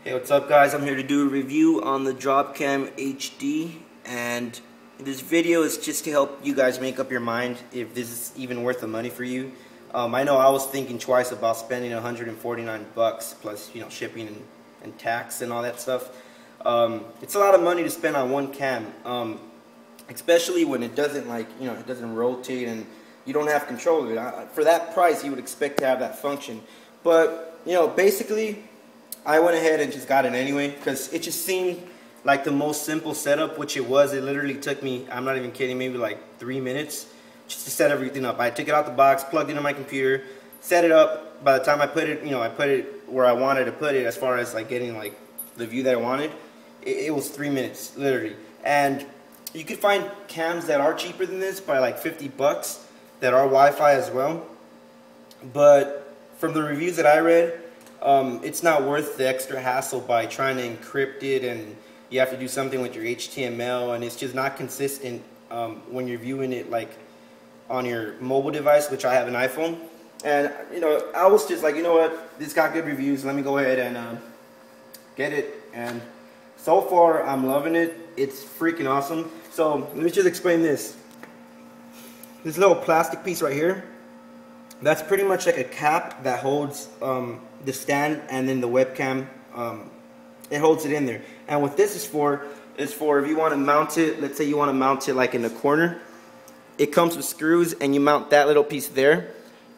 Hey, what's up guys? I'm here to do a review on the Dropcam HD, and this video is just to help you guys make up your mind if this is even worth the money for you. I know I was thinking twice about spending 149 bucks plus, shipping and tax and all that stuff. It's a lot of money to spend on one cam, especially when it doesn't it doesn't rotate and you don't have control of it. For that price, you would expect to have that function, but basically, I went ahead and just got it anyway because it just seemed like the most simple setup, which it was. It literally took me, I'm not even kidding, maybe like 3 minutes just to set everything up. I took it out the box, plugged it in my computer, set it up. By the time I put it, I put it where I wanted to put it as far as like getting like the view that I wanted. It was 3 minutes, literally. And you could find cams that are cheaper than this by like 50 bucks that are Wi-Fi as well. But from the reviews that I read, it's not worth the extra hassle by trying to encrypt it, and you have to do something with your HTML, and it's just not consistent when you're viewing it like on your mobile device, which I have an iPhone. And I was just like, you know what, this got good reviews, let me go ahead and get it. And so far I'm loving it. It's freaking awesome. So let me just explain this. This little plastic piece right here, that's pretty much like a cap that holds the stand and then the webcam. It holds it in there. And what this is for if you want to mount it, let's say you want to mount it like in the corner, it comes with screws and you mount that little piece there,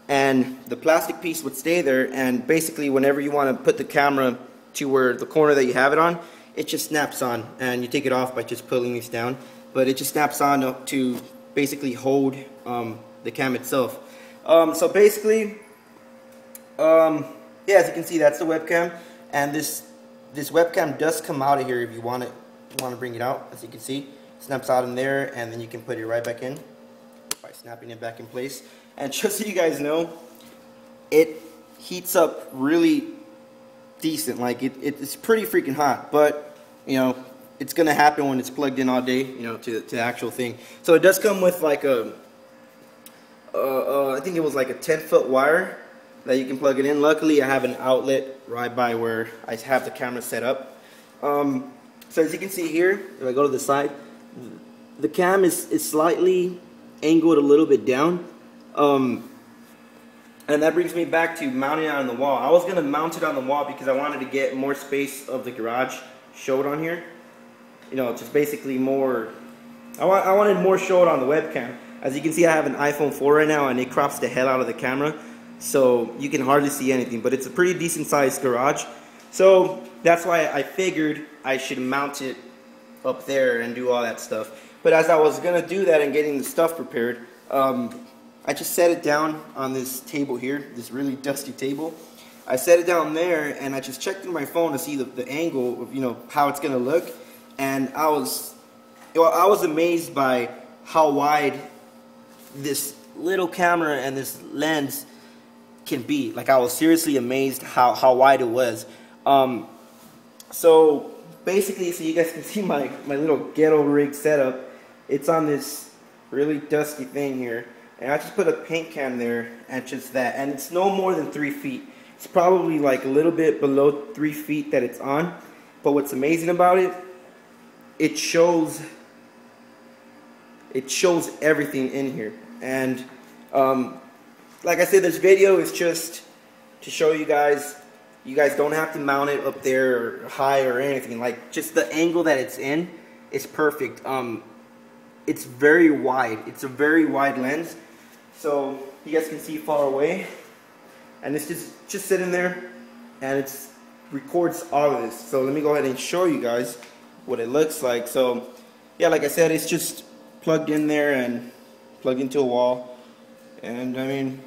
and the plastic piece would stay there, and basically whenever you want to put the camera to where the corner that you have it on, it just snaps on, and you take it off by just pulling this down, but it just snaps on to basically hold the cam itself. So basically, yeah, as you can see, that's the webcam, and this webcam does come out of here if you want to bring it out. As you can see, it snaps out in there, and then you can put it right back in by snapping it back in place. And just so you guys know, it heats up really decent. Like it's pretty freaking hot, but it's gonna happen when it's plugged in all day, to the actual thing. So it does come with like a I think it was like a 10-foot wire that you can plug it in. Luckily, I have an outlet right by where I have the camera set up. So as you can see here, if I go to the side, the cam is slightly angled a little bit down. And that brings me back to mounting it on the wall. I was going to mount it on the wall because I wanted to get more space of the garage showed on here. Just basically more, I wanted more showed on the webcam. As you can see, I have an iPhone 4 right now, and it crops the hell out of the camera, so you can hardly see anything, but it's a pretty decent sized garage. So that's why I figured I should mount it up there and do all that stuff. But as I was going to do that and getting the stuff prepared, I just set it down on this table here, this really dusty table. I set it down there, and I just checked in my phone to see the angle of how it's going to look, and I was amazed by how wide this little camera and this lens can be. Like, I was seriously amazed how wide it was. So basically, so you guys can see my little ghetto rig setup. It's on this really dusty thing here, and I just put a paint can there, and just that, and it's no more than 3 feet. It's probably like a little bit below 3 feet that it's on, but what's amazing about it, it shows everything in here. And like I said, this video is just to show you guys don't have to mount it up there or high or anything. Like, just the angle that it's in is perfect. It's very wide. It's a very wide lens, so you guys can see far away, and it's just sitting there, and it records all of this. So let me go ahead and show you guys what it looks like. So yeah, like I said, it's just plugged in there and plugged into a wall, and I mean,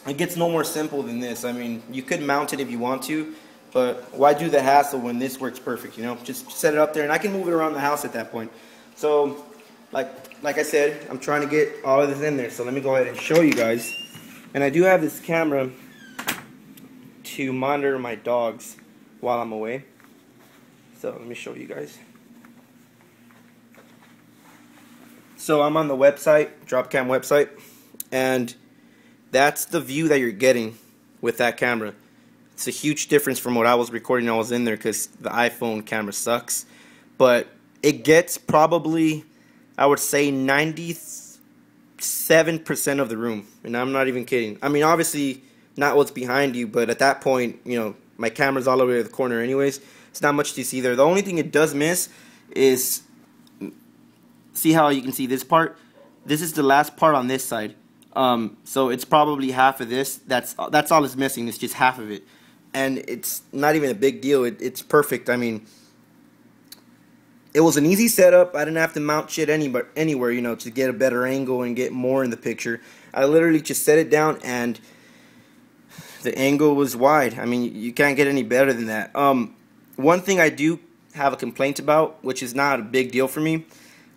it gets no more simple than this. I mean, you could mount it if you want to, but why do the hassle when this works perfect? Just set it up there, and I can move it around the house at that point. So like I said, I'm trying to get all of this in there, so let me go ahead and show you guys. And I do have this camera to monitor my dogs while I'm away, so let me show you guys. So I'm on the website, Dropcam website, and that's the view that you're getting with that camera. It's a huge difference from what I was recording when I was in there, because the iPhone camera sucks. But it gets probably, I would say, 97% of the room, and I'm not even kidding. I mean, obviously not what's behind you, but at that point, you know, my camera's all the way to the corner anyways. It's not much to see there. The only thing it does miss is, see how you can see this part? This is the last part on this side. So it's probably half of this. That's all it's missing. It's just half of it, and it's not even a big deal. It's perfect. I mean, it was an easy setup. I didn't have to mount shit anywhere, you know, to get a better angle and get more in the picture. I literally just set it down, and the angle was wide. I mean, you can't get any better than that. One thing I do have a complaint about, which is not a big deal for me,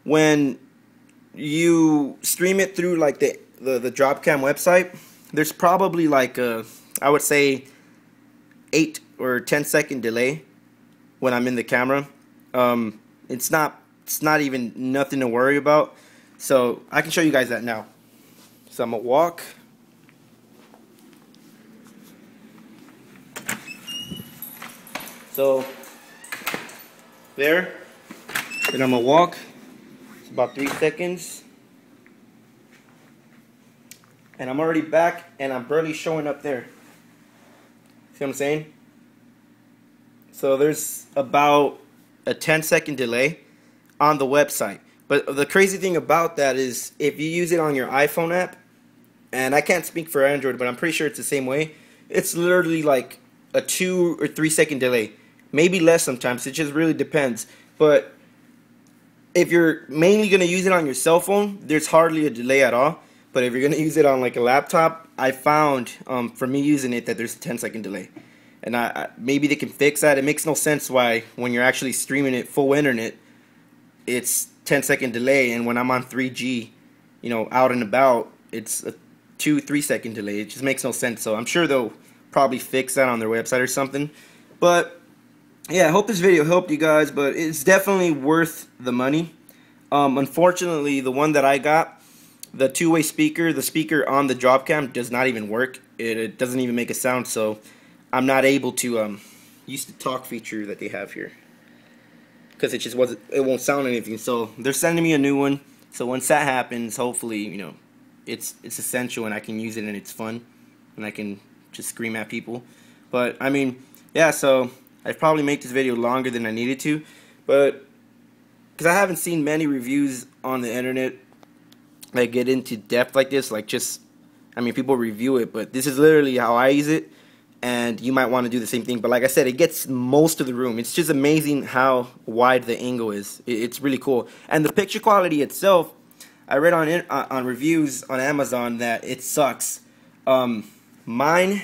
when you stream it through like the Dropcam website, there's probably like a, I would say, 8 or 10 second delay when I'm in the camera. It's not even nothing to worry about. So I can show you guys that now. So I'm gonna walk. So there, then I'm gonna walk. It's about 3 seconds. And I'm already back, and I'm barely showing up there. See what I'm saying? So there's about a 10-second delay on the website. But the crazy thing about that is, if you use it on your iPhone app, and I can't speak for Android, but I'm pretty sure it's the same way, it's literally like a 2 or 3 second delay. Maybe less sometimes, it just really depends. But if you're mainly going to use it on your cell phone, there's hardly a delay at all. But if you're going to use it on like a laptop, I found from me using it that there's a 10-second delay. And maybe they can fix that. It makes no sense why when you're actually streaming it full internet, it's 10-second delay, and when I'm on 3G, you know, out and about, it's a 2-3 second delay. It just makes no sense. So I'm sure they'll probably fix that on their website or something. But yeah, I hope this video helped you guys, but it's definitely worth the money. Unfortunately, the one that I got, the two-way speaker, the speaker on the Dropcam does not even work. It doesn't even make a sound, so I'm not able to use the talk feature that they have here, because it won't sound anything. So they're sending me a new one. So once that happens, hopefully, you know, it's essential and I can use it and it's fun and I can just scream at people. But I mean, yeah. So I probably make this video longer than I needed to, but because I haven't seen many reviews on the internet that get into depth like this. Like, just, I mean, people review it, but this is literally how I use it. And you might want to do the same thing. But like I said, it gets most of the room. It's just amazing how wide the angle is. It's really cool. And the picture quality itself, I read on reviews on Amazon that it sucks. Mine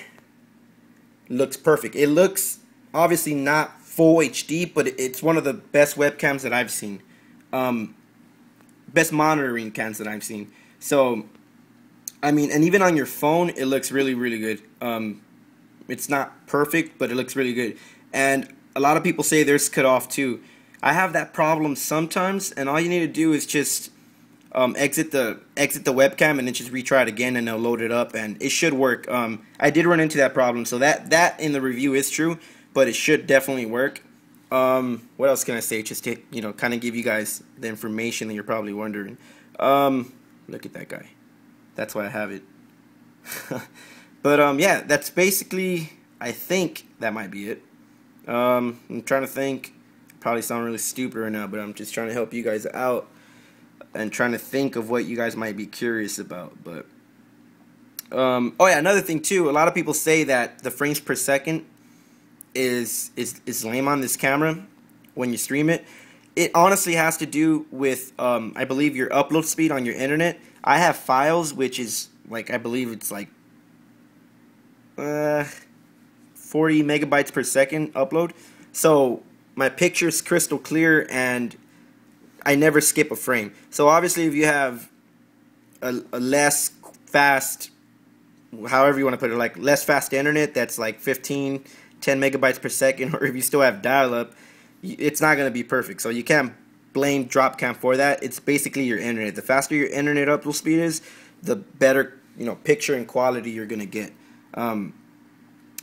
looks perfect. It looks obviously not full HD, but it's one of the best webcams that I've seen. Best monitoring cams that I've seen. So, I mean, and even on your phone, it looks really, really good. It's not perfect, but it looks really good. And a lot of people say theirs cut off too. I have that problem sometimes, and all you need to do is just exit the webcam and then just retry it again, and it'll load it up, and it should work. I did run into that problem, so that in the review is true, but it should definitely work. What else can I say? Just to, you know, kind of give you guys the information that you're probably wondering. Look at that guy. That's why I have it. But yeah, that's basically, I think that might be it. I'm trying to think. Probably sound really stupid right now, but I'm just trying to help you guys out and trying to think of what you guys might be curious about. But oh yeah, another thing too. A lot of people say that the frames per second is lame on this camera when you stream it. It honestly has to do with I believe your upload speed on your internet. I have files which is like, I believe it's like 40 megabytes per second upload. So my picture's crystal clear and I never skip a frame. So obviously if you have a less fast, however you want to put it, like less fast internet that's like 10 megabytes per second, or if you still have dial-up, it's not going to be perfect. So you can't blame Dropcam for that. It's basically your internet. The faster your internet upload speed is, the better, you know, picture and quality you're going to get.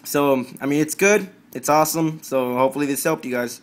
So, I mean, it's good. It's awesome. So hopefully this helped you guys.